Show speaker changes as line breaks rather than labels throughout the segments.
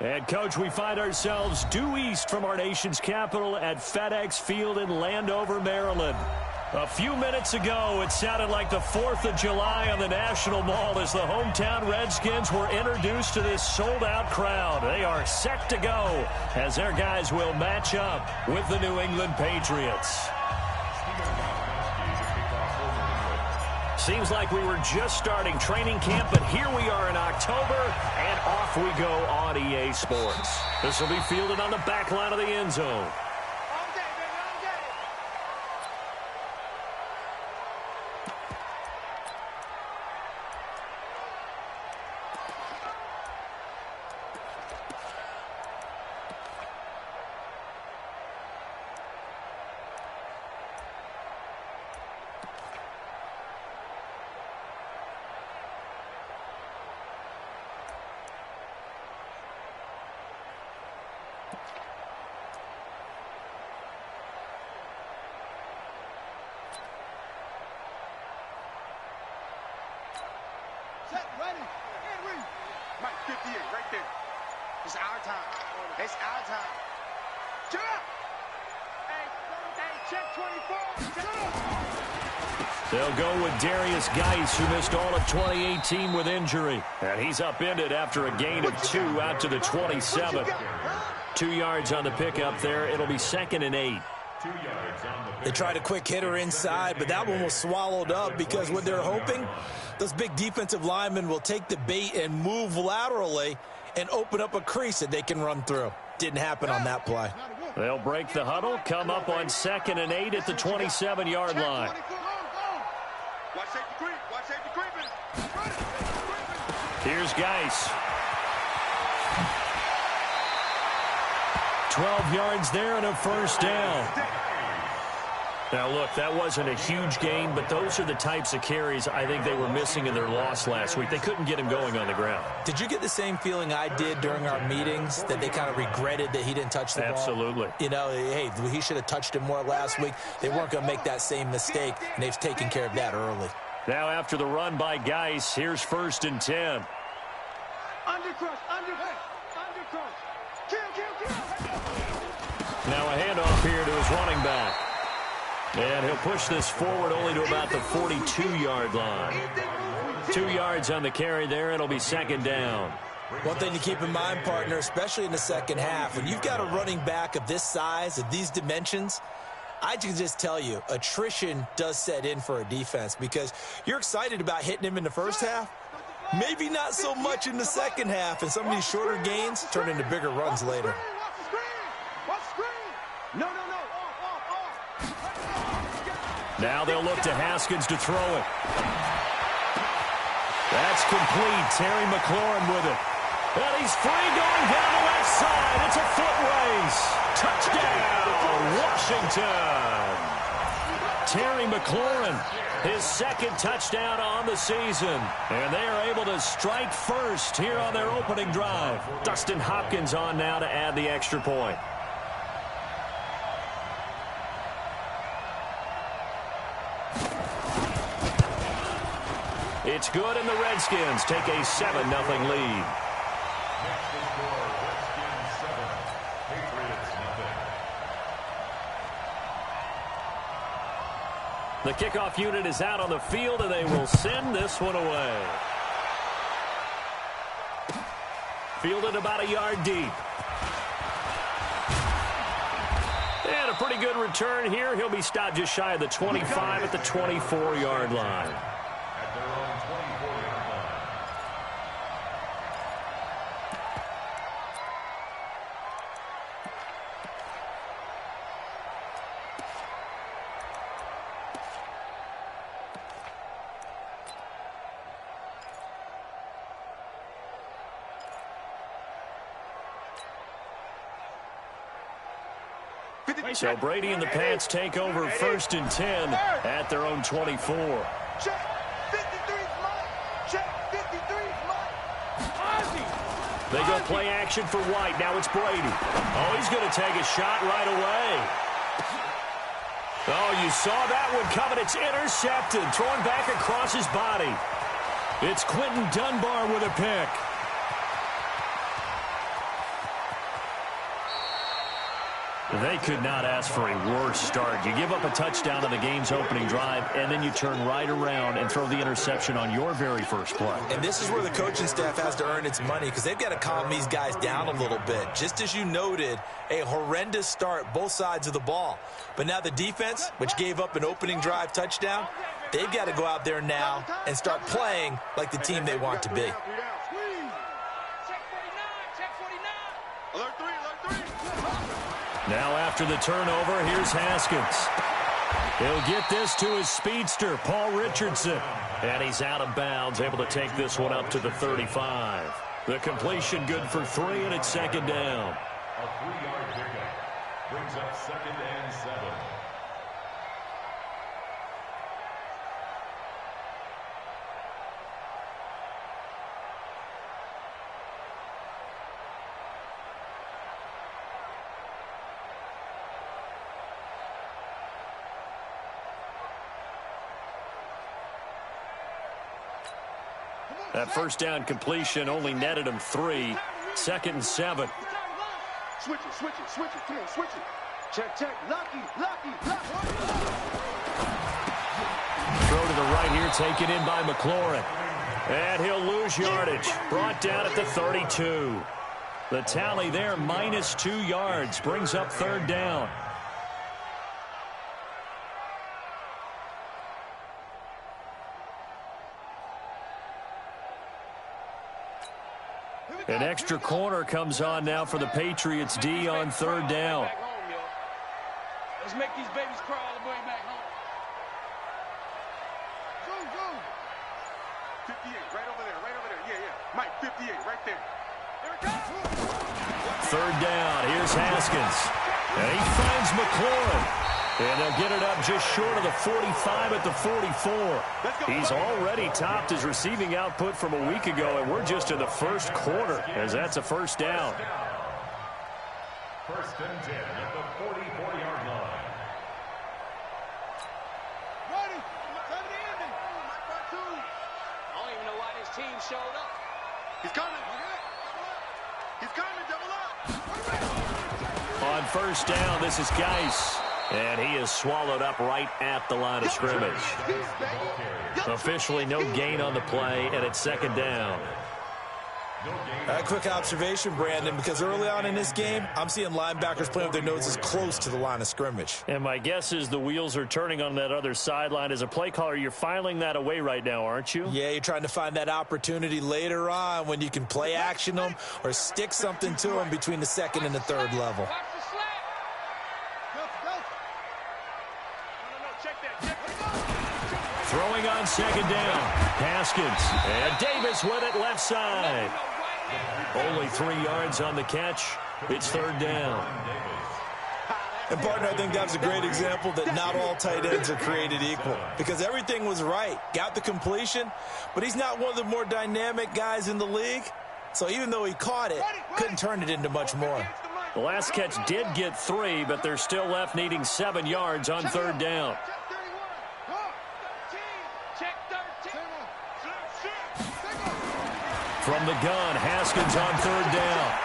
And, Coach, we find ourselves due east from our nation's capital at FedEx Field in Landover, Maryland. A few minutes ago, it sounded like the 4th of July on the National Mall as the hometown Redskins were introduced to this sold-out crowd. They are set to go as their guys will match up with the New England Patriots. Seems like we were just starting training camp, but here we are in October, and off we go on EA Sports. This will be fielded on the back line of the end zone.
Mike, 58, right there. It's our time. It's our time. Jump! Hey, check 24.
They'll go with Darius Geis, who missed all of 2018 with injury. And he's upended after a gain of 2 out to the 27. 2 yards on the pickup there. It'll be 2nd and 8.
They tried a quick hitter inside, but that one was swallowed up because what they're hoping, those big defensive linemen will take the bait and move laterally and open up a crease that they can run through. Didn't happen on that play.
They'll break the huddle, come up on 2nd and 8 at the 27-yard line. Here's Geis. 12 yards there and a first down. Now, look, that wasn't a huge gain, but those are the types of carries I think they were missing in their loss last week. They couldn't get him going on the ground.
Did you get the same feeling I did during our meetings, that they kind of regretted that he didn't touch the ball?
Absolutely.
You know, hey, he should have touched it more last week. They weren't going to make that same mistake, and they've taken care of that early.
Now, after the run by Geis, here's 1st and 10.
Undercrush. Kill.
Now a handoff here to his running back. And he'll push this forward only to about the 42-yard line. 2 yards on the carry there. It'll be 2nd down.
One thing to keep in mind, partner, especially in the second half, when you've got a running back of this size, of these dimensions, I can just tell you, attrition does set in for a defense because you're excited about hitting him in the first half. Maybe not so much in the second half, and some of these shorter gains turn into bigger runs later.
No.
Now they'll look to Haskins to throw it. That's complete. Terry McLaurin with it. And he's free going down the left side. It's a foot race. Touchdown, Washington. Terry McLaurin, his 2nd touchdown on the season. And they are able to strike first here on their opening drive. Dustin Hopkins on now to add the extra point. It's good, and the Redskins take a 7-0 lead. The kickoff unit is out on the field, and they will send this one away. Fielded about a yard deep. And a pretty good return here. He'll be stopped just shy of the 25 at the 24-yard line. So Brady and the Pats take over 1st and 10 at their own 24.
Check 53's mine. Check 53's mine.
They go play action for White. Now it's Brady. Oh, he's going to take a shot right away. Oh, you saw that one coming. It's intercepted. Throwing back across his body. It's Quentin Dunbar with a pick. They could not ask for a worse start. You give up a touchdown on the game's opening drive, and then you turn right around and throw the interception on your very first play.
And this is where the coaching staff has to earn its money because they've got to calm these guys down a little bit. Just as you noted, a horrendous start, both sides of the ball. But now the defense, which gave up an opening drive touchdown, they've got to go out there now and start playing like the team they want to be.
Now after the turnover, here's Haskins. He'll get this to his speedster, Paul Richardson. And he's out of bounds, able to take this one up to the 35. The completion good for 3, and it's second down.
A 3-yard pickup brings up 2nd and 7.
That first down completion only netted him 3. 2nd and 7.
Switch it, switch it, switch it. Come on, switch it. Check, check. Lucky, lucky, lucky.
Throw to the right here, taken in by McLaurin. And he'll lose yardage. Brought down at the 32. The tally there, minus 2 yards, brings up 3rd down. An extra corner comes on now for the Patriots D on 3rd down.
Let's make these babies cry all the way back home. Go, go. 58, right over there, right over there. Yeah, yeah. Mike, 58, right there. There it comes.
3rd down. Here's Haskins. And he finds McLaurin. And they'll get it up just short of the 45 at the 44. He's already topped his receiving output from a week ago, and we're just in the first quarter, as that's a first down.
1st and 10 at the 44-yard line.
Ready. Come in. My cartoon. I don't even know why this team showed up. He's coming. He's coming. Double up.
On 1st down, this is Geis. And he is swallowed up right at the line of scrimmage. Officially no gain on the play, and it's 2nd down.
A quick observation, Brandon, because early on in this game, I'm seeing linebackers playing with their noses close to the line of scrimmage.
And my guess is the wheels are turning on that other sideline. As a play caller, you're filing that away right now, aren't you?
Yeah, you're trying to find that opportunity later on when you can play action them or stick something to them between the 2nd and the 3rd level.
Throwing on 2nd down. Haskins. And Davis with it left side. Only 3 yards on the catch. It's 3rd down.
And, partner, I think that was a great example that not all tight ends are created equal because everything was right. Got the completion, but he's not one of the more dynamic guys in the league. So even though he caught it, couldn't turn it into much more.
The last catch did get 3, but they're still left needing 7 yards on 3rd down. From the gun, Haskins on 3rd down.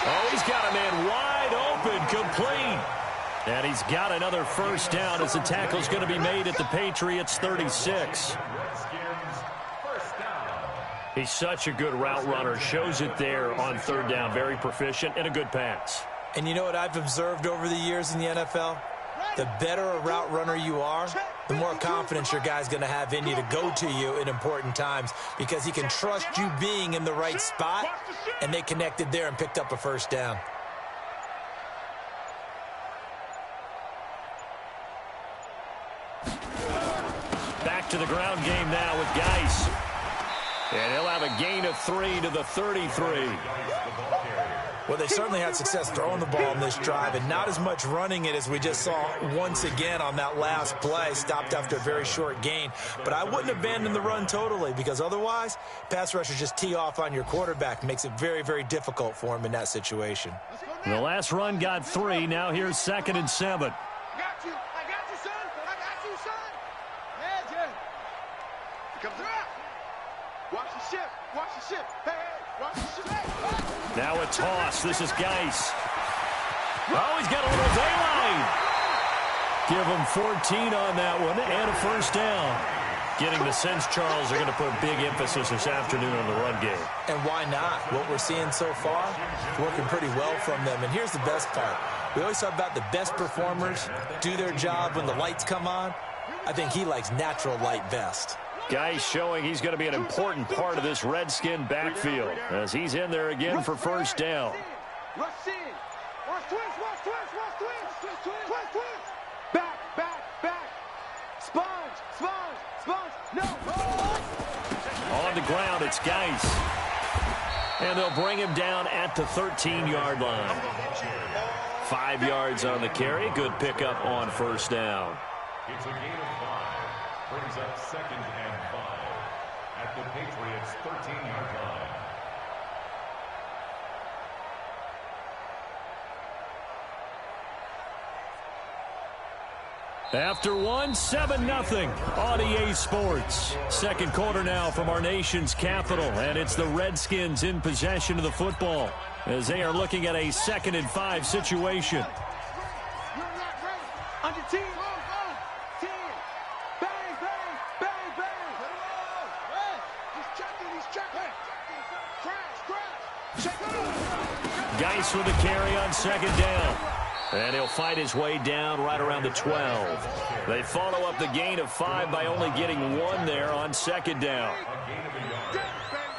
Oh, he's got a man wide open, complete. And he's got another first down as the tackle's going to be made at the Patriots 36. He's such a good route runner. Shows it there on 3rd down. Very proficient and a good pass.
And you know what I've observed over the years in the NFL? The better a route runner you are, the more confidence your guy's going to have in you to go to you in important times because he can trust you being in the right spot, and they connected there and picked up a first down.
Back to the ground game now with Geis. And he'll have a gain of 3 to the 33.
Well, they certainly had success throwing the ball in this drive and not as much running it as we just saw once again on that last play. Stopped after a very short gain. But I wouldn't abandon the run totally because otherwise, pass rushers just tee off on your quarterback. Makes it very, very difficult for him in that situation.
The last run got 3. Now here's 2nd and 7.
I got you, son. I got you, son. Magic. Here comes the rock. Watch the ship. Watch the ship. Hey, watch the ship.
Now a toss. This is Geis. Oh, he's got a little daylight. Give him 14 on that one and a first down. Getting the sense, Charles, they're going to put big emphasis this afternoon on the run game.
And why not? What we're seeing so far, working pretty well from them. And here's the best part. We always talk about the best performers do their job when the lights come on. I think he likes natural light best.
Guy showing he's going to be an important part of this Redskin backfield as he's in there again for first down.
Rush in. Rush twist. Back. Sponge. No.
On the ground, it's Geis. And they'll bring him down at the 13-yard line. 5 yards on the carry. Good pickup on first down.
It's a gain of 5. Brings up 2nd and 5 at the Patriots' 13-yard line.
After one, 7-0 on EA Sports. Second quarter now from our nation's capital, and it's the Redskins in possession of the football as they are looking at a 2nd and 5 situation.
On your team. 10. Bang. He's checking. Crash.
Geis with the carry on 2nd down. And he'll fight his way down right around the 12. They follow up the gain of 5 by only getting 1 there on 2nd down.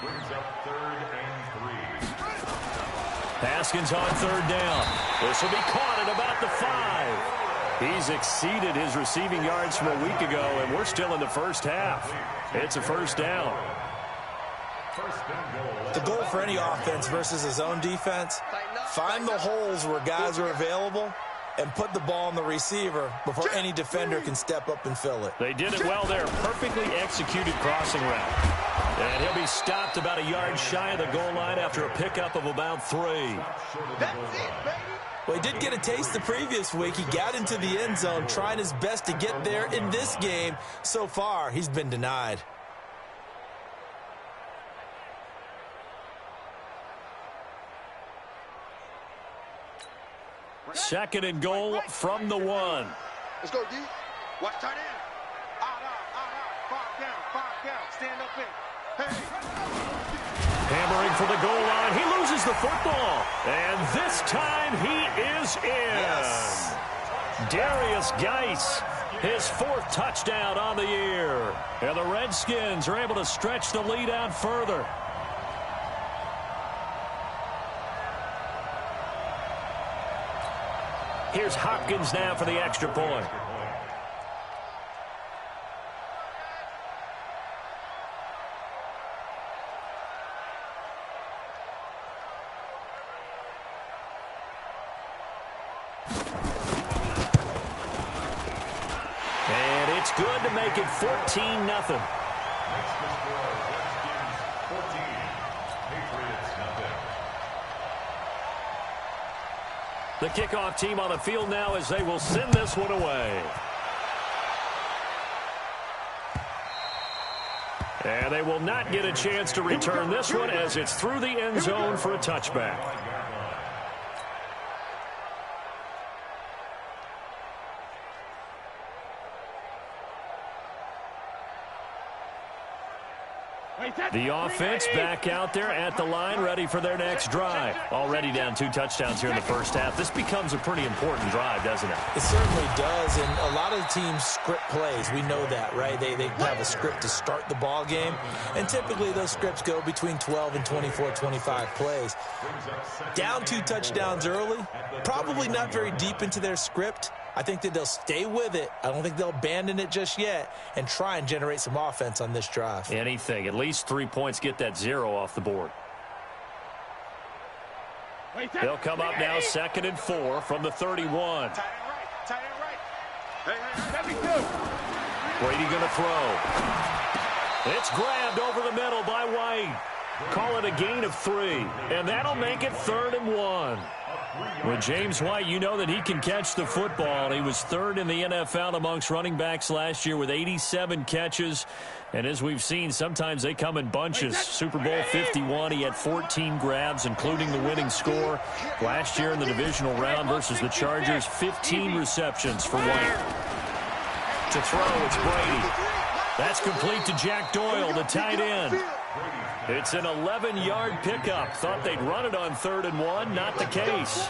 Brings up 3rd and 3.
Haskins on 3rd down. This will be caught at about the 5. He's exceeded his receiving yards from a week ago, and we're still in the first half. It's a first down.
The goal for any offense versus his own defense, find the holes where guys are available and put the ball on the receiver before any defender can step up and fill it.
They did it well there. Perfectly executed crossing route. And he'll be stopped about a yard shy of the goal line after a pickup of about 3.
That's it, baby.
Well, he did get a taste the previous week. He got into the end zone, trying his best to get there in this game. So far, he's been denied.
2nd and goal from the 1.
Let's go, D. Watch tight end. Out. 5 down. Stand up in. Hey.
Hammering for the goal line. He loses the football. And this time he is in.
Yes.
Darius Geis, his 4th touchdown on the year. And the Redskins are able to stretch the lead out further. Here's Hopkins now for the extra point. And it's good to make it 14-0. The kickoff team on the field now as they will send this one away. And they will not get a chance to return this one as it's through the end zone for a touchback. The offense back out there at the line, ready for their next drive. Already down 2 touchdowns here in the first half. This becomes a pretty important drive, doesn't it?
It certainly does, and a lot of the teams script plays. We know that, right? They have a script to start the ball game, and typically those scripts go between 12 and 24, 25 plays. Down 2 touchdowns early, probably not very deep into their script. I think that they'll stay with it. I don't think they'll abandon it just yet and try and generate some offense on this drive.
Anything. At least 3 points, get that 0 off the board. They'll come up now 2nd and 4 from the 31.
Tight end right. Hey.
Brady going to throw. It's grabbed over the middle by White. Call it a gain of 3, and that'll make it 3rd and 1. With James White, you know that he can catch the football. He was 3rd in the NFL amongst running backs last year with 87 catches. And as we've seen, sometimes they come in bunches. Super Bowl 51, he had 14 grabs, including the winning score. Last year in the divisional round versus the Chargers, 15 receptions for White. To throw, it's Brady. That's complete to Jack Doyle, the tight end. It's an 11-yard pickup. Thought they'd run it on 3rd and 1. Not the case.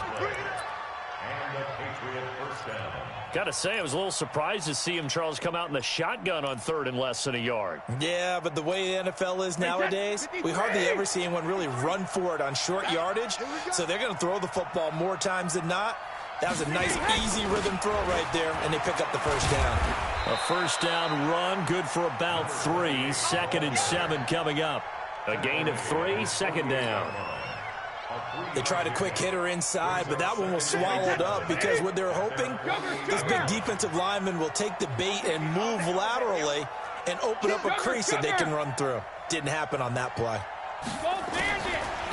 Got to say, I was a little surprised to see him, Charles, come out in the shotgun on 3rd and less than a yard.
Yeah, but the way the NFL is nowadays, we hardly ever see anyone really run for it on short yardage. So they're going to throw the football more times than not. That was a nice, easy rhythm throw right there, and they pick up the first down.
A first down run, good for about 3. 2nd and 7 coming up. A gain of 3, 2nd down.
They tried a quick hitter inside, but that one was swallowed up because what they're hoping, this big defensive lineman will take the bait and move laterally and open up a crease that they can run through. Didn't happen on that play.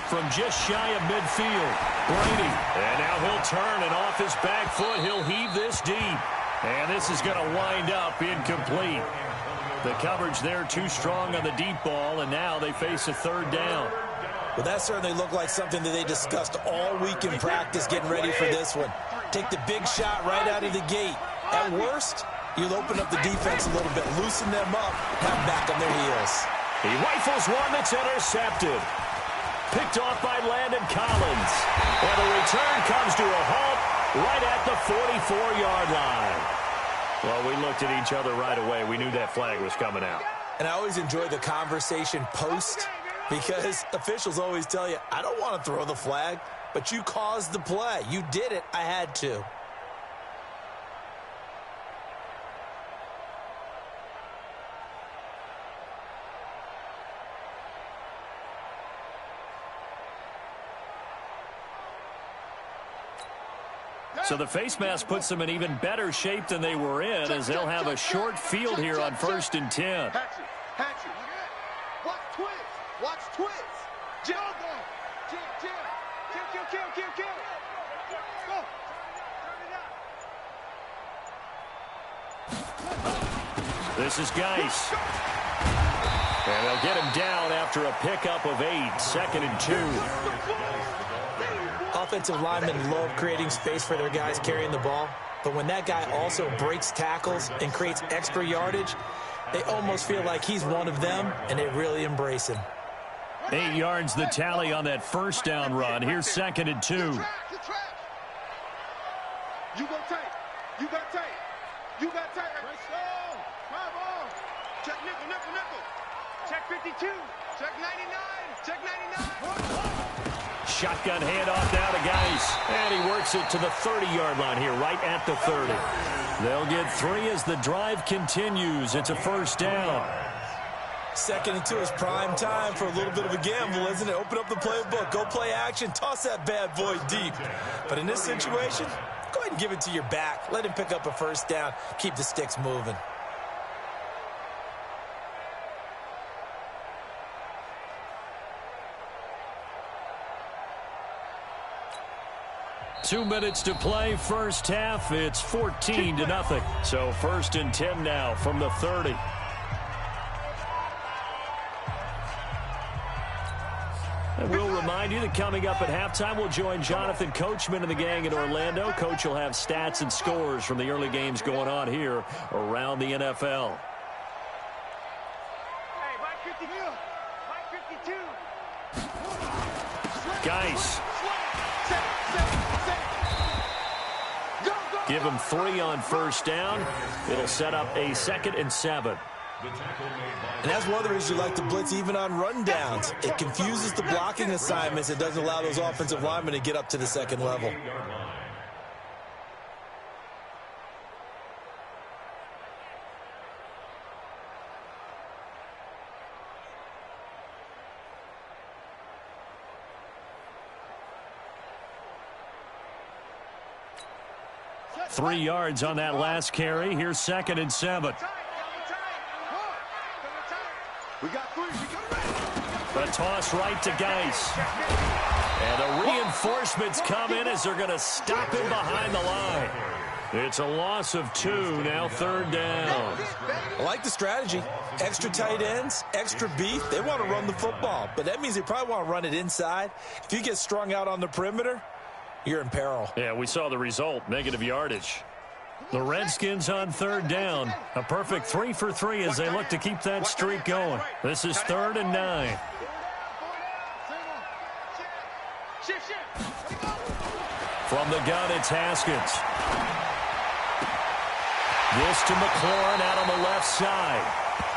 From just shy of midfield, Brady. And now he'll turn, and off his back foot, he'll heave this deep. And this is going to wind up incomplete. The coverage there too strong on the deep ball, and now they face a 3rd down.
Well, that certainly looked like something that they discussed all week in practice getting ready for this one. Take the big shot right out of the gate. At worst, you'll open up the defense a little bit, loosen them up, have them back on their heels.
He rifles one that's intercepted. Picked off by Landon Collins. And the return comes to a halt right at the 44-yard line. Well, we looked at each other right away. We knew that flag was coming out.
And I always enjoy the conversation post because officials always tell you, I don't want to throw the flag, but you caused the play. You did it. I had to.
So the face mask puts them in even better shape than they were in, as they'll have a short field here on 1st and 10.
Watch twist. Watch twist. Jump. Kill. Go.
This is Geis. And they'll get him down after a pickup of 8. 2nd and 2.
Offensive linemen love creating space for their guys carrying the ball, but when that guy also breaks tackles and creates extra yardage, they almost feel like he's one of them, and they really embrace him.
8 yards the tally on that first down run. Here's 2nd and 2.
You got tight. You got tight. Let's go. Come on. Check nickel. Check 52. Check 99. Check 99.
Shotgun handoff now to Geis. And he works it to the 30-yard line here, right at the 30. They'll get 3 as the drive continues. It's a first down.
2nd and 2 is prime time for a little bit of a gamble, isn't it? Open up the playbook, go play action, toss that bad boy deep. But in this situation, go ahead and give it to your back. Let him pick up a first down. Keep the sticks moving.
Two minutes to play, first half. It's 14-0. So 1st and 10 now from the 30. And we'll remind you that coming up at halftime, we'll join Jonathan Coachman and the gang in Orlando. Coach will have stats and scores from the early games going on here around the NFL. Geis. Give him 3 on first down. It'll set up a 2nd and 7.
And that's one of the reasons you like to blitz even on rundowns. It confuses the blocking assignments. It doesn't allow those offensive linemen to get up to the second level.
Three yards on that last carry. Here's 2nd and 7.
We got 3.
A toss right to Geis. And the reinforcements come in as they're going to stop him behind the line. It's a loss of 2, now 3rd down.
I like the strategy. Extra tight ends, extra beef. They want to run the football, but that means they probably want to run it inside. If you get strung out on the perimeter, you're in peril.
Yeah, we saw the result, negative yardage. The Redskins on 3rd down. A perfect 3 for 3 as they look to keep that streak going. This is 3rd and 9. From the gun, it's Haskins. This to McLaurin out on the left side.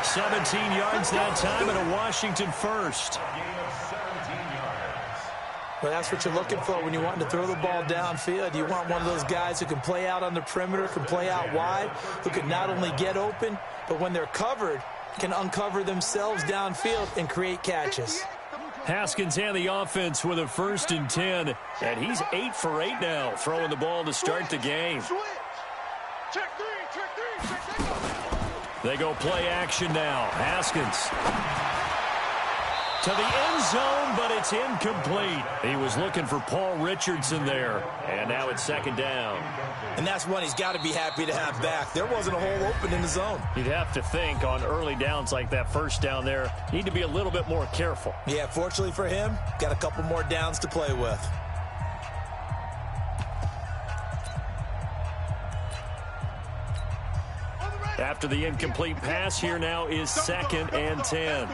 17 yards that time and a Washington first.
Well, that's what you're looking for when you want to throw the ball downfield. You want one of those guys who can play out on the perimeter, can play out wide, who can not only get open, but when they're covered, can uncover themselves downfield and create catches.
Haskins and the offense with a 1st and 10, and he's 8 for 8 now, throwing the ball to start the game. They go play action now. Haskins to the end zone, but it's incomplete. He was looking for Paul Richardson there, and now it's 2nd down.
And that's one he's got to be happy to have back. There wasn't a hole open in the zone.
You'd have to think on early downs like that 1st down there, need to be a little bit more careful.
Yeah, fortunately for him, got a couple more downs to play with.
After the incomplete pass, here now is 2nd and 10.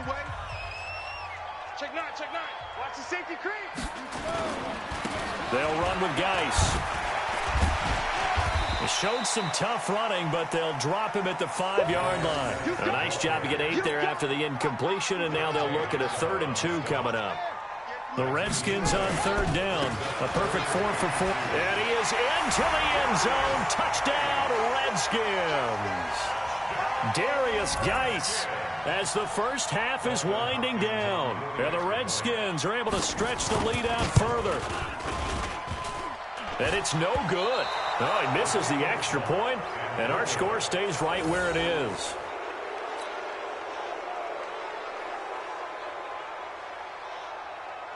Check 9, check 9. Watch the safety creep.
They'll run with Geis. They showed some tough running, but they'll drop him at the 5-yard line. A nice job to get 8 there after the incompletion, and now they'll look at a 3rd and 2 coming up. The Redskins on 3rd down. A perfect 4 for 4. And he is into the end zone. Touchdown, Redskins. Darius Geis as the first half is winding down. And the Redskins are able to stretch the lead out further. And it's no good. Oh, he misses the extra point, and our score stays right where it is.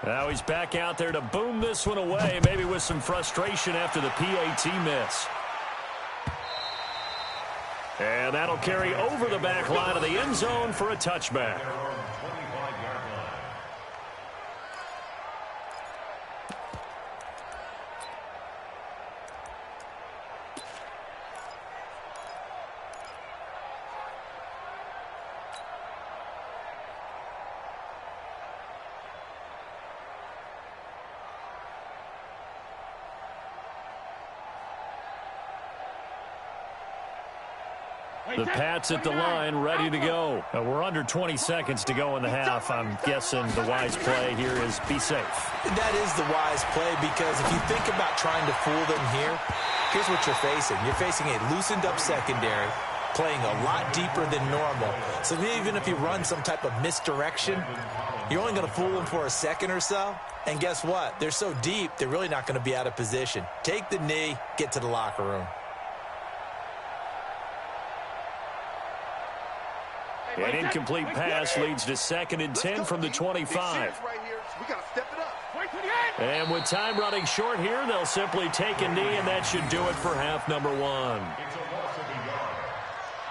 Now he's back out there to boom this one away, maybe with some frustration after the PAT miss. And that'll carry over the back line of the end zone for a touchback. The Pats at the line, ready to go. We're under 20 seconds to go in the half. I'm guessing the wise play here is be safe.
That is the wise play, because if you think about trying to fool them here, here's what you're facing. You're facing a loosened-up secondary, playing a lot deeper than normal. So even if you run some type of misdirection, you're only going to fool them for a second or so. And guess what? They're so deep, they're really not going to be out of position. Take the knee, get to the locker room.
An incomplete pass leads to 2nd and 10 from the 25. And with time running short here, they'll simply take a knee, and that should do it for half number 1.
It's a loss of a yard,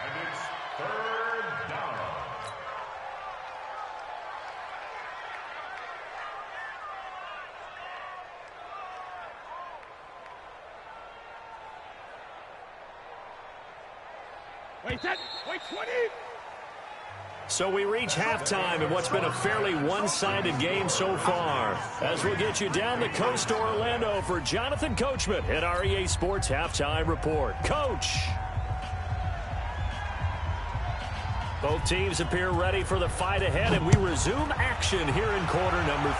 and it's 3rd down.
Wait, 20.
So we reach halftime in what's been a fairly one-sided game so far. As we'll get you down the coast to Orlando for Jonathan Coachman at our EA Sports Halftime Report. Coach! Both teams appear ready for the fight ahead, and we resume action here in quarter number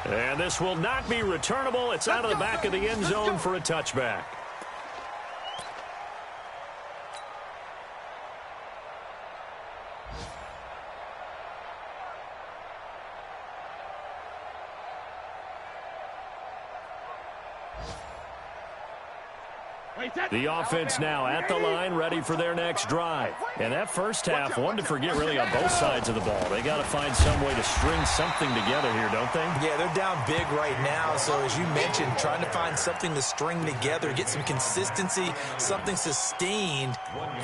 3. And this will not be returnable. It's out of the back of the end zone for a touchback. The offense now at the line, ready for their next drive. And that first half, one to forget really on both sides of the ball. They got to find some way to string something together here, don't they?
Yeah, they're down big right now. So as you mentioned, trying to find something to string together, get some consistency, something sustained,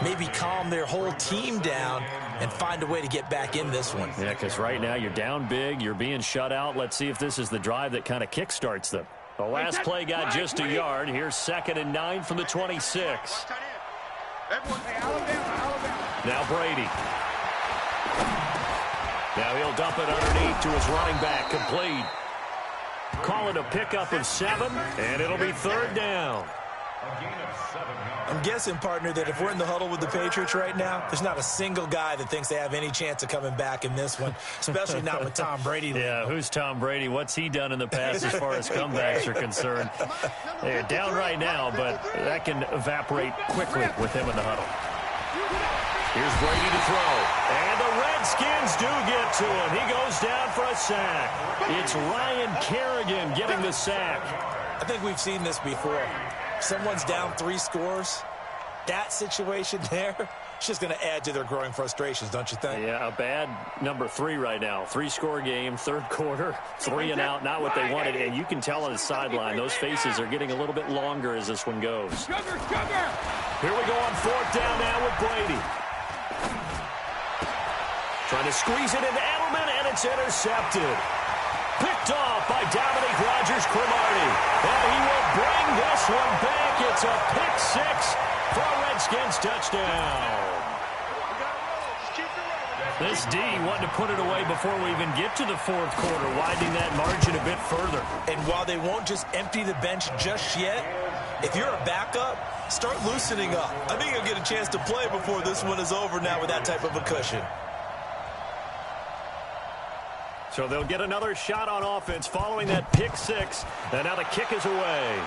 maybe calm their whole team down and find a way to get back in this one.
Yeah, because right now you're down big, you're being shut out. Let's see if this is the drive that kind of kickstarts them. The last play got just a yard. Here's 2nd and 9 from the 26. Now Brady. Now he'll dump it underneath to his running back, complete. Call it a pickup of 7, and it'll be 3rd down.
I'm guessing, partner, that if we're in the huddle with the Patriots right now, there's not a single guy that thinks they have any chance of coming back in this one, especially not with Tom Brady.
Yeah, who's Tom Brady? What's he done in the past as far as comebacks are concerned? They're down right now, but that can evaporate quickly with him in the huddle. Here's Brady to throw. And the Redskins do get to him. He goes down for a sack. It's Ryan Kerrigan getting the sack.
I think we've seen this before. Someone's down 3 scores. That situation there, it's just going to add to their growing frustrations, don't you think?
Yeah, a bad number 3 right now. 3-score game, 3rd quarter, 3 and out, not what they wanted. And you can tell on the sideline, those faces are getting a little bit longer as this one goes. Here we go on 4th down now with Brady. Trying to squeeze it into Edelman, and it's intercepted. Picked off by Dominique Rodgers-Cromartie. And he will bring this one back. It's a pick 6 for a Redskins touchdown. This D wanted to put it away before we even get to the 4th quarter, widening that margin a bit further.
And while they won't just empty the bench just yet, if you're a backup, start loosening up. I think you'll get a chance to play before this one is over now with that type of a cushion.
So they'll get another shot on offense following that pick 6. And now the kick is away.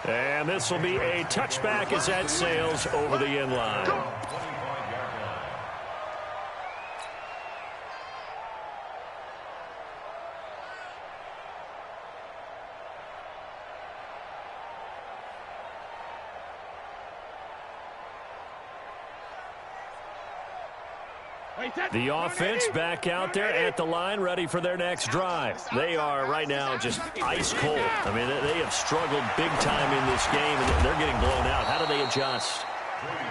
And this will be a touchback as that sails over the end line. The offense back out there at the line, ready for their next drive. They are right now just ice cold. I mean, they have struggled big time in this game, and they're getting blown out. How do they adjust?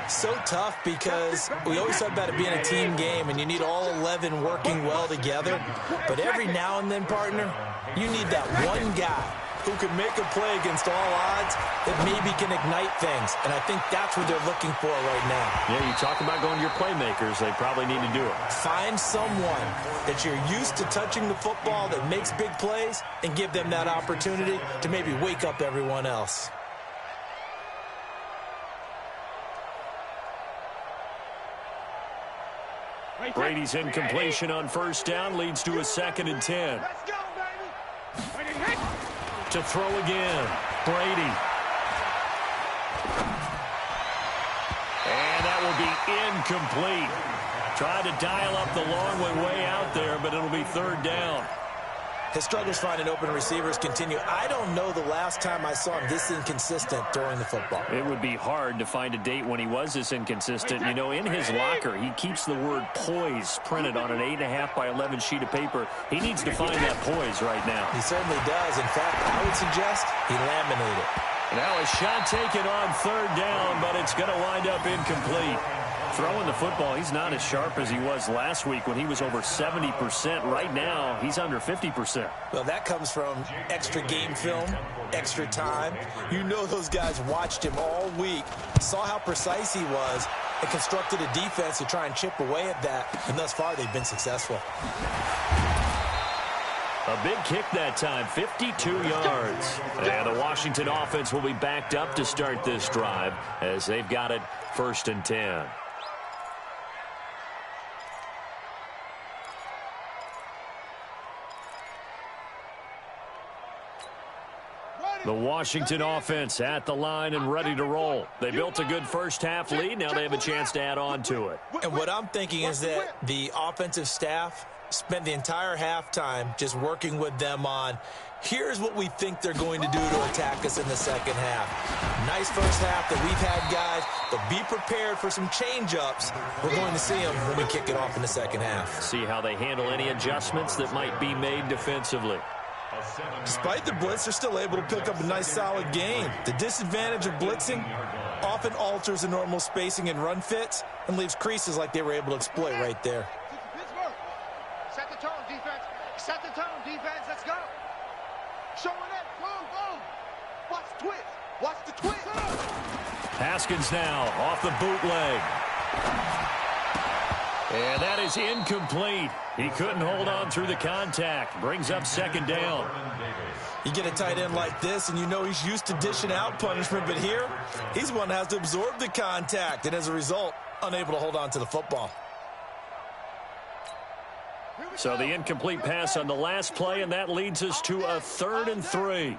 So tough because we always talk about it being a team game, and you need all 11 working well together. But every now and then, partner, you need that one guy who can make a play against all odds that maybe can ignite things. And I think that's what they're looking for right now.
Yeah, you talk about going to your playmakers. They probably need to do it.
Find someone that you're used to touching the football that makes big plays and give them that opportunity to maybe wake up everyone else.
Brady's incompletion on 1st down leads to a 2nd and 10. To throw again, Brady. And that will be incomplete. Tried to dial up the long way out there, but it'll be 3rd down.
His struggles finding open receivers continue. I don't know the last time I saw him this inconsistent during the football.
It would be hard to find a date when he was this inconsistent. You know, in his locker, he keeps the word poise printed on an 8.5 by 11 sheet of paper. He needs to find that poise right now.
He certainly does. In fact, I would suggest he laminated.
Now a shot taken on 3rd down, but it's going to wind up incomplete. Throwing the football, he's not as sharp as he was last week when he was over 70%. Right now, he's under 50%.
Well, that comes from extra game film, extra time. You know those guys watched him all week, saw how precise he was, and constructed a defense to try and chip away at that. And thus far, they've been successful.
A big kick that time, 52 yards. And the Washington offense will be backed up to start this drive as they've got it 1st and 10. The Washington offense at the line and ready to roll. They built a good first half lead. Now they have a chance to add on to it.
And what I'm thinking is that the offensive staff spent the entire halftime just working with them on, here's what we think they're going to do to attack us in the second half. Nice first half that we've had, guys, but be prepared for some change-ups. We're going to see them when we kick it off in the second half.
See how they handle any adjustments that might be made defensively.
Despite the blitz, they're still able to pick up a nice, solid game. The disadvantage of blitzing often alters the normal spacing and run fits and leaves creases like they were able to exploit right there.
Set the tone, defense. Set the tone, defense. Let's go. Showing it. Boom, boom. Watch the twist. Watch the twist.
Haskins now off the bootleg. And that is incomplete. He couldn't hold on through the contact. Brings up second down.
You get a tight end like this, and you know he's used to dishing out punishment, but here, he's one that has to absorb the contact, and as a result, unable to hold on to the football.
So the incomplete pass on the last play, and that leads us to a 3rd and 3.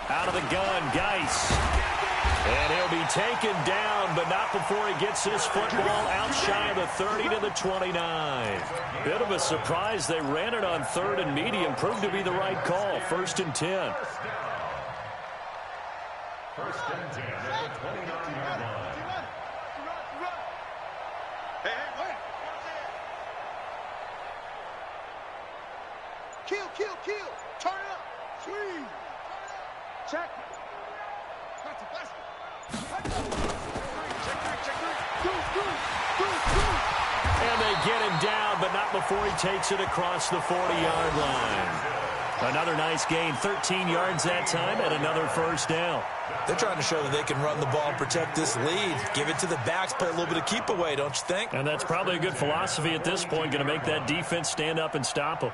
Out of the gun, Geis. And he'll be taken down, but not before he gets his football out shy of the 30 to the 29. Bit of a surprise. They ran it on 3rd and medium. Proved to be the right call. 1st and 10.
First and 10 at the 29-yard line.
Hey, wait. Kill, kill, kill. Turn it up. Sweet. Check.
And they get him down, but not before he takes it across the 40-yard line. Another nice gain, 13 yards that time, and another first down.
They're trying to show that they can run the ball and protect this lead. Give it to the backs, play a little bit of keep away, don't you think?
And that's probably a good philosophy at this point, going to make that defense stand up and stop them.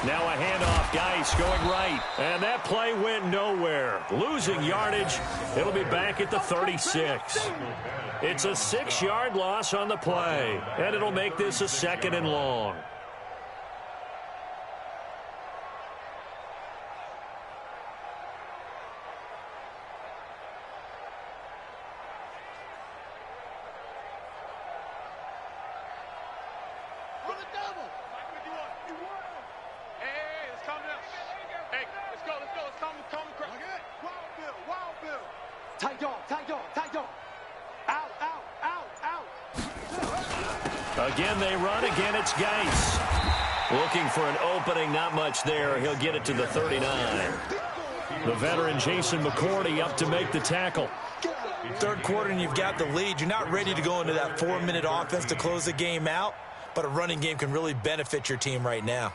Now a handoff, Geis going right. And that play went nowhere. Losing yardage. It'll be back at the 36. It's a 6-yard loss on the play. And it'll make this a 2nd and long. Again, they run. Again, it's Geis. Looking for an opening. Not much there. He'll get it to the 39. The veteran Jason McCourty up to make the tackle.
3rd quarter, and you've got the lead. You're not ready to go into that 4-minute offense to close the game out, but a running game can really benefit your team right now.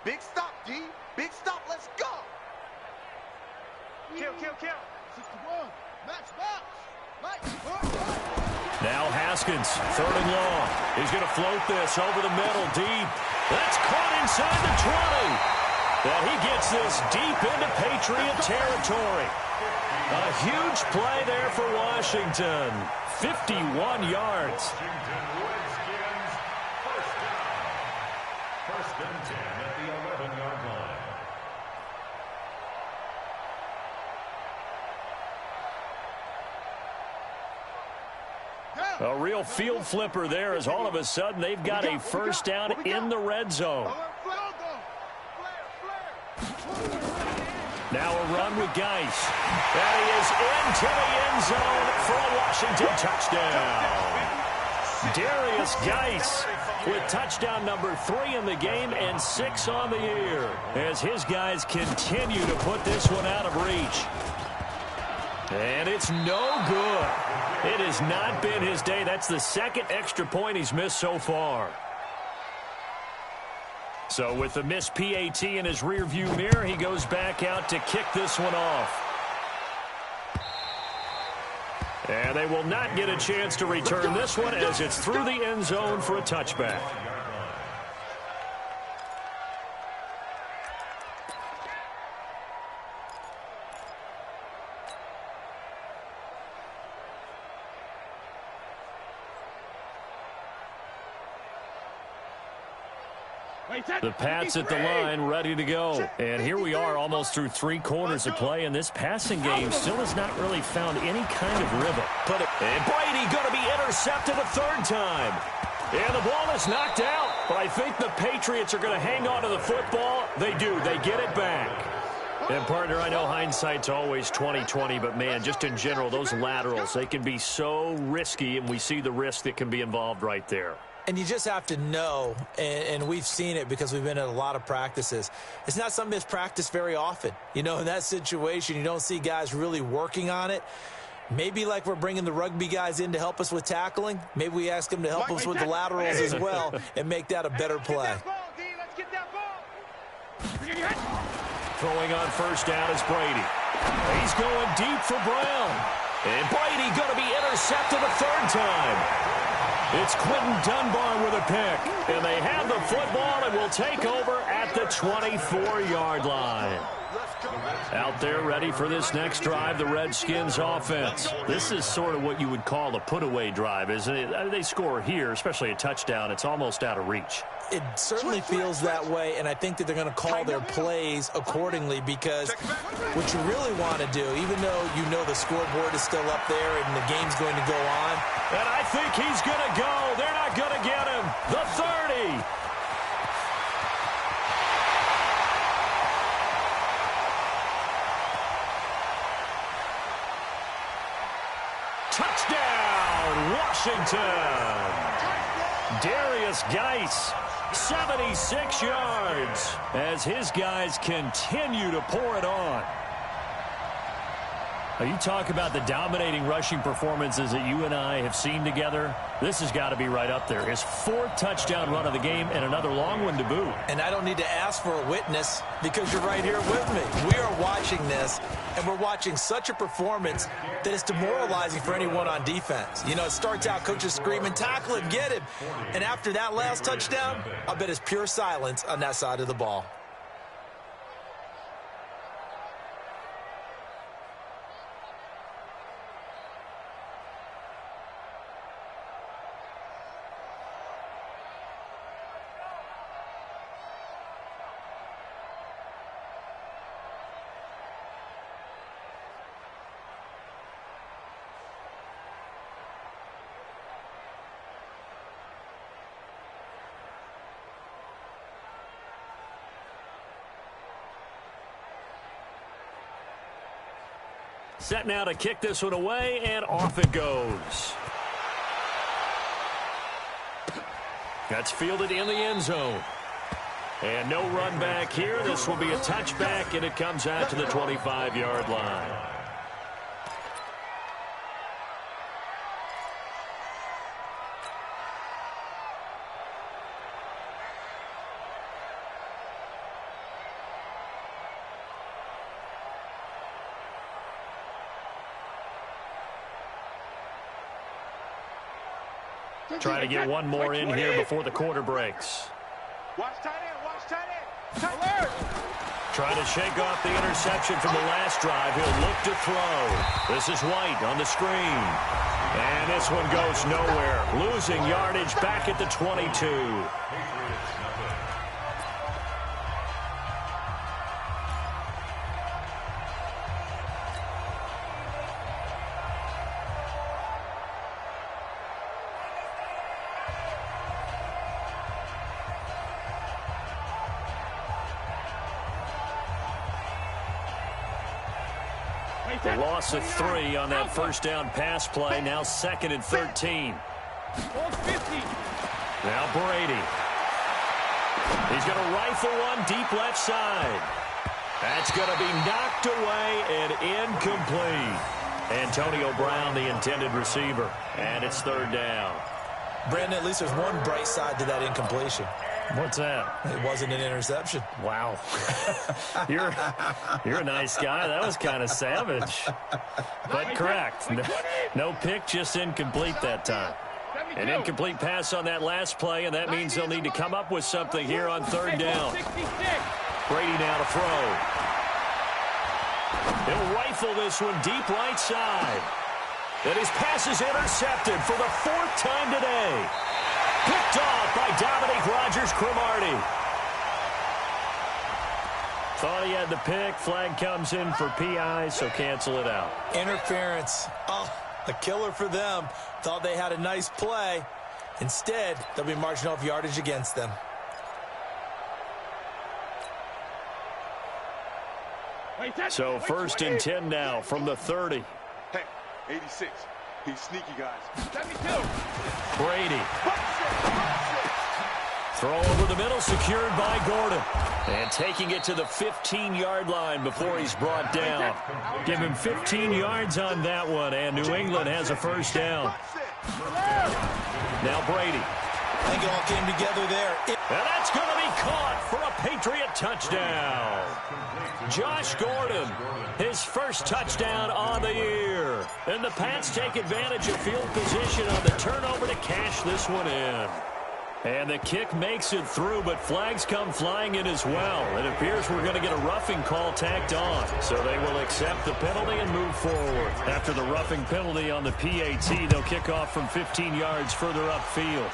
Big stop, D. Big stop. Let's go. Kill, kill, kill. 61. Match box.
Now Haskins, 3rd and long. He's going to float this over the middle, deep. That's caught inside the 20. But he gets this deep into Patriot territory. A huge play there for Washington. 51 yards.
First and 10 at the 11-yard line.
A real field flipper there as all of a sudden they've got a first down in the red zone. Now a run with Geis. And he is into the end zone for a Washington touchdown. Darius Geis with touchdown number 3 in the game and 6 on the year as his guys continue to put this one out of reach. And it's no good. It has not been his day. That's the 2nd extra point he's missed so far. So with the missed PAT in his rearview mirror, he goes back out to kick this one off. And they will not get a chance to return this one as it's through the end zone for a touchback. The Pats at the line, ready to go. And here we are almost through 3 quarters of play, and this passing game still has not really found any kind of rhythm. And Brady going to be intercepted a 3rd time. And the ball is knocked out. But I think the Patriots are going to hang on to the football. They do. They get it back. And, partner, I know hindsight's always 20/20, but, man, just in general, those laterals, they can be so risky, and we see the risk that can be involved right there.
And you just have to know, and we've seen it because we've been at a lot of practices. It's not something that's practiced very often. You know, in that situation, you don't see guys really working on it. Maybe like we're bringing the rugby guys in to help us with tackling. Maybe we ask them to help us with the laterals as well and make that a better play.
Throwing on 1st down is Brady. He's going deep for Brown. And Brady going to be intercepted a 3rd time. It's Quentin Dunbar with a pick. And they have the football and will take over at the 24-yard line. Out there ready for this next drive, the Redskins offense. This is sort of what you would call a put-away drive, isn't it? They score here, especially a touchdown. It's almost out of reach.
It certainly feels that way, and I think that they're going to call their plays accordingly because what you really want to do, even though you know the scoreboard is still up there and the game's going to go on.
And I think he's going to go. They're not going to get him. The 30. Touchdown, Washington. Darius Geis, 76 yards, as his guys continue to pour it on. Now, you talk about the dominating rushing performances that you and I have seen together. This has got to be right up there. His 4th touchdown run of the game and another long one to boot.
And I don't need to ask for a witness because you're right here with me. We are watching this, and we're watching such a performance that it's demoralizing for anyone on defense. You know, it starts out coaches screaming, tackle him, get him. And after that last touchdown, I bet it's pure silence on that side of the ball.
Set now to kick this one away, and off it goes. That's fielded in the end zone. And no run back here. This will be a touchback, and it comes out to the 25-yard line. Trying to get one more in here before the quarter breaks.
Watch tight end, watch tight end. Tight end.
Trying to shake off the interception from the last drive. He'll look to throw. This is White on the screen. And this one goes nowhere. Losing yardage back at the 22. The loss of 3 on that first down pass play. Now 2nd and 13. Now Brady. He's going to rifle one deep left side. That's going to be knocked away and incomplete. Antonio Brown, the intended receiver. And it's 3rd down.
Brandon, at least there's one bright side to that incompletion.
What's that?
It wasn't an interception.
Wow. You're a nice guy. That was kind of savage. But correct. No pick, just incomplete that time. An incomplete pass on that last play, and that means they'll need to come up with something here on third down. Brady now to throw. He'll rifle this one deep right side. And his pass is intercepted for the 4th time today. Picked off by Dominique Rodgers-Cromartie. Thought he had the pick. Flag comes in for PI, so cancel it out.
Interference. Oh, a killer for them. Thought they had a nice play. Instead, they'll be marching off yardage against them.
So 1st and 10 now from the 30.
Hey, 86. He's sneaky, guys. 72.
Brady. Throw over the middle, secured by Gordon. And taking it to the 15-yard line before he's brought down. Give him 15 yards on that one, and New England has a first down. Now Brady.
I think it all came together there.
And that's going to be caught for a Patriot touchdown. Josh Gordon, his first touchdown on the year. And the Pats take advantage of field position on the turnover to cash this one in. And the kick makes it through, but flags come flying in as well. It appears we're going to get a roughing call tacked on. So they will accept the penalty and move forward. After the roughing penalty on the PAT, they'll kick off from 15 yards further upfield.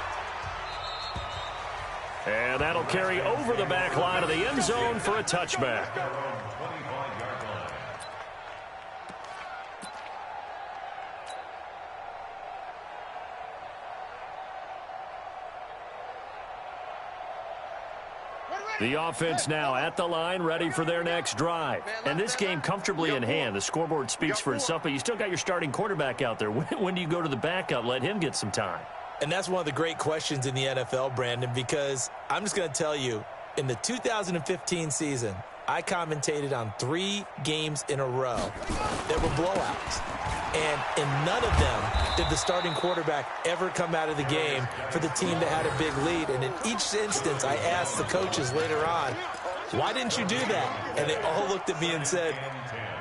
And that'll carry over the back line of the end zone for a touchback. The offense now at the line, ready for their next drive. And this game comfortably in hand. The scoreboard speaks for itself, but you still got your starting quarterback out there. When do you go to the backup, let him get some time?
And that's one of the great questions in the NFL, Brandon, because I'm just going to tell you, in the 2015 season, I commentated on 3 games in a row that were blowouts. And in none of them did the starting quarterback ever come out of the game for the team that had a big lead. And in each instance, I asked the coaches later on, why didn't you do that? And they all looked at me and said,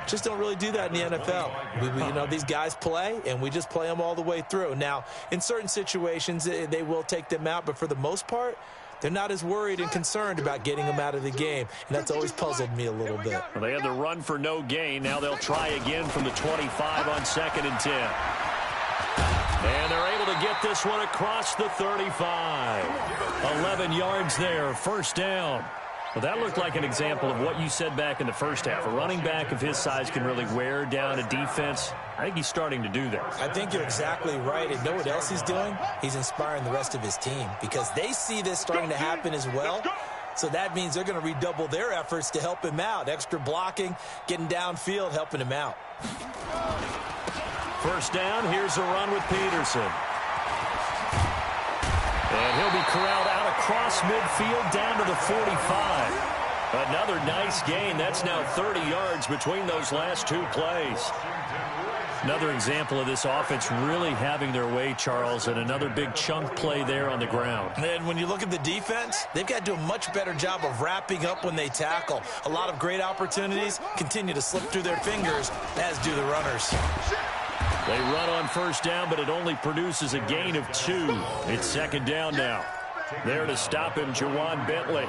just don't really do that in the NFL. These guys play, and we just play them all the way through. Now, in certain situations, they will take them out, but for the most part, they're not as worried and concerned about getting them out of the game, and that's always puzzled me a little bit.
Well, they had the run for no gain. Now they'll try again from the 25 on 2nd and 10. And they're able to get this one across the 35. 11 yards there, first down. Well, that looked like an example of what you said back in the first half. A running back of his size can really wear down a defense. I think he's starting to do that.
I think you're exactly right. And know what else he's doing? He's inspiring the rest of his team because they see this starting to happen as well. So that means they're going to redouble their efforts to help him out. Extra blocking, getting downfield, helping him out.
First down, here's a run with Peterson. And he'll be corralled out across midfield down to the 45. Another nice gain. That's now 30 yards between those last 2 plays. Another example of this offense really having their way, Charles, and another big chunk play there on the ground.
And when you look at the defense, they've got to do a much better job of wrapping up when they tackle. A lot of great opportunities continue to slip through their fingers, as do the runners.
They run on first down, but it only produces a gain of 2. It's 2nd down now. There to stop him, Jawan Bentley.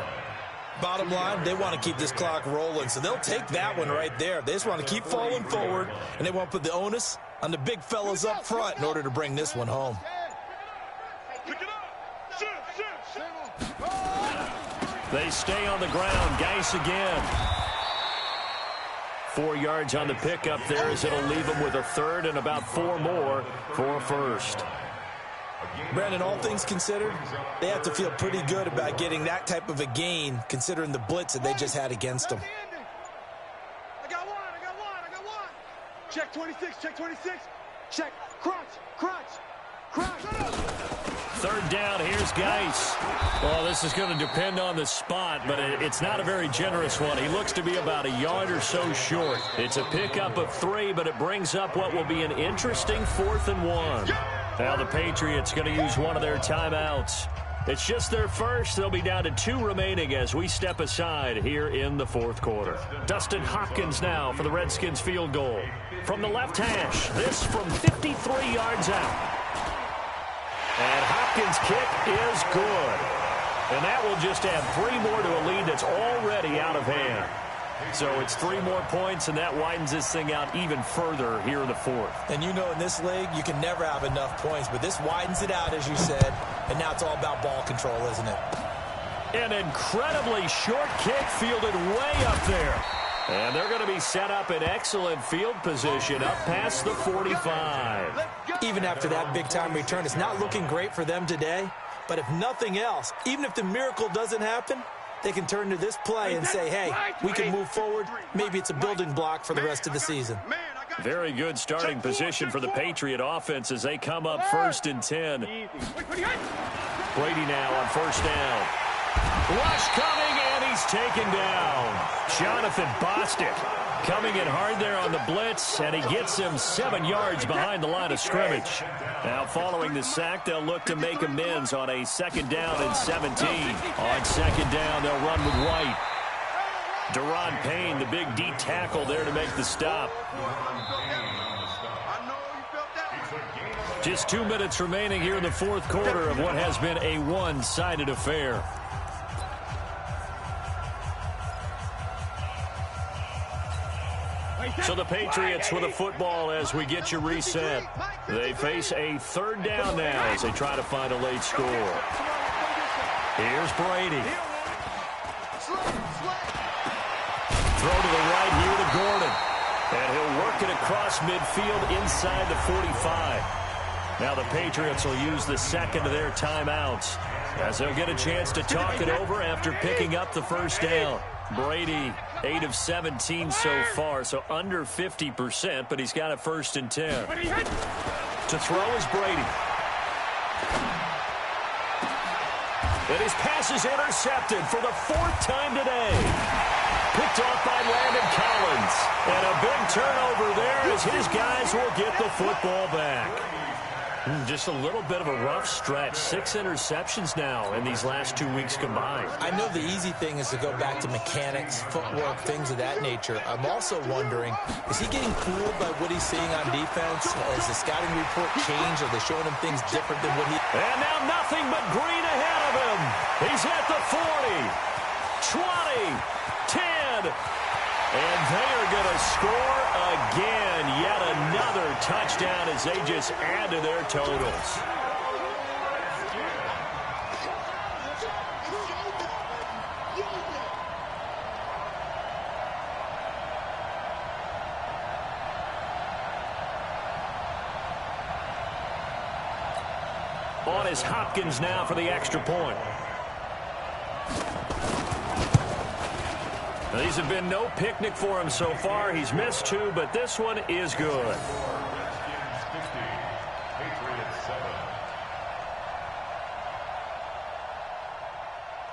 Bottom line, they want to keep this clock rolling, so they'll take that one right there. They just want to keep falling forward, and they want to put the onus on the big fellas up front in order to bring this one home.
They stay on the ground. Geis again. 4 yards on the pickup there as it'll leave them with a 3rd and about 4 more for a first.
Brandon, all things considered, they have to feel pretty good about getting that type of a gain considering the blitz that they just had against them.
I got one. Check 26, check 26. Check, crunch.
3rd down, here's Geis. Well, this is going to depend on the spot, but it's not a very generous one. He looks to be about a yard or so short. It's a pickup of 3, but it brings up what will be an interesting 4th and 1. Now the Patriots going to use one of their timeouts. It's just their first. They'll be down to 2 remaining as we step aside here in the fourth quarter. Dustin Hopkins now for the Redskins field goal. From the left hash, this from 53 yards out. And Hopkins' kick is good. And that will just add 3 more to a lead that's already out of hand. So it's 3 more points, and that widens this thing out even further here in the fourth.
And you know in this league, you can never have enough points, but this widens it out, as you said, and now it's all about ball control, isn't it?
An incredibly short kick fielded way up there. And they're going to be set up in excellent field position up past the 45.
Even after that big-time return, it's not looking great for them today, but if nothing else, even if the miracle doesn't happen, they can turn to this play and say, hey, we can move forward. Maybe it's a building block for the rest of the season.
Very good starting position for the Patriot offense as they come up 1st and 10. Brady now on 1st down. Rush coming, and he's taken down. Jonathan Bostic coming in hard there on the blitz, and he gets him 7 yards behind the line of scrimmage. Now following the sack, they'll look to make amends on a 2nd down and 17. On 2nd down, they'll run with White. Deron Payne, the big D tackle there to make the stop. Just 2 minutes remaining here in the fourth quarter of what has been a one-sided affair. So the Patriots with a football as we get you reset. They face a 3rd down now as they try to find a late score. Here's Brady. Throw to the right here to Gordon. And he'll work it across midfield inside the 45. Now the Patriots will use the second of their timeouts as they'll get a chance to talk it over after picking up the 1st down. Brady, 8 of 17 so far, so under 50%, but he's got a 1st and 10. To throw is Brady. And his pass is intercepted for the 4th time today. Picked off by Landon Collins. And a big turnover there as his guys will get the football back. Just a little bit of a rough stretch. 6 interceptions now in these last 2 weeks combined.
I know the easy thing is to go back to mechanics, footwork, things of that nature. I'm also wondering, is he getting fooled by what he's seeing on defense? Has the scouting report changed? Are they showing him things different than what he...
And now nothing but green ahead of him. He's at the 40, 20, 10. And they are going to score again. Yet another touchdown as they just add to their totals. On is Hopkins now for the extra point. These have been no picnic for him so far. He's missed 2, but this one is good.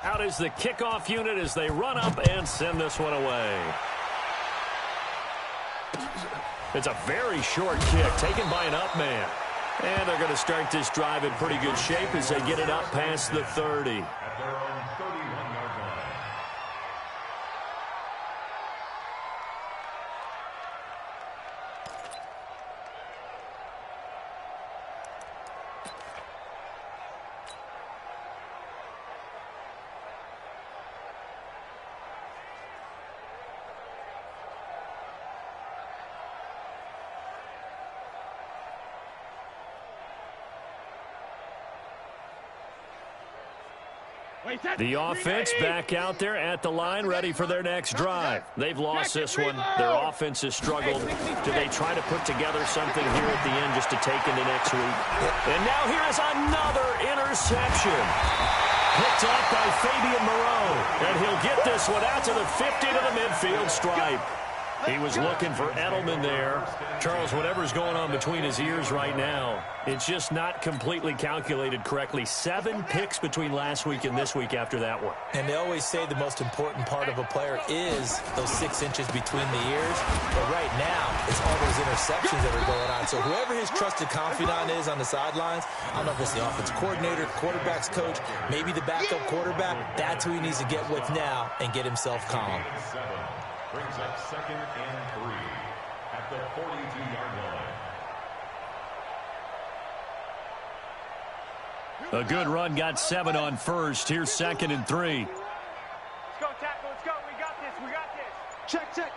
Out is the kickoff unit as they run up and send this one away. It's a very short kick taken by an up man. And they're going to start this drive in pretty good shape as they get it up past the 30. The offense back out there at the line, ready for their next drive. They've lost this one. Their offense has struggled. Do they try to put together something here at the end just to take into next week? And now here is another interception. Picked up by Fabian Moreau. And he'll get this one out to the 50 to the midfield stripe. He was looking for Edelman there. Charles, whatever's going on between his ears right now, it's just not completely calculated correctly. 7 picks between last week and this week after that one.
And they always say the most important part of a player is those 6 inches between the ears. But right now, it's all those interceptions that are going on. So whoever his trusted confidant is on the sidelines, I don't know if it's the offensive coordinator, quarterback's coach, maybe the backup quarterback, that's who he needs to get with now and get himself calm.
Brings up 2nd and 3 at the 42-yard line.
A good run, got 7 on first. Here's 2nd and 3.
Let's go, tackle. Let's go. We got this. We got this. Check, check.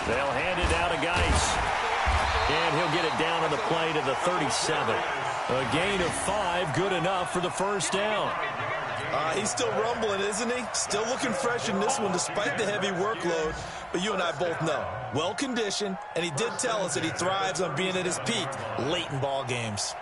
They'll hand it down to Geis. And he'll get it down on the play to the 37. A gain of 5, good enough for the first down.
He's still rumbling, isn't he? Still looking fresh in this one despite the heavy workload. But you and I both know, well-conditioned, and he did tell us that he thrives on being at his peak late in ball games.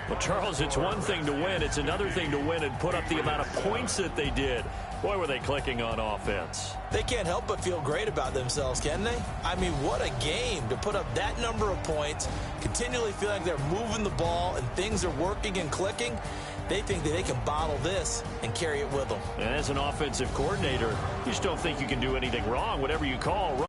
Well, Charles, it's one thing to win. It's another thing to win and put up the amount of points that they did. Boy, were they clicking on offense.
They can't help but feel great about themselves, can they? I mean, what a game to put up that number of points, continually feel like they're moving the ball and things are working and clicking. They think that they can bottle this and carry it with them.
And as an offensive coordinator, you just don't think you can do anything wrong. Whatever you call,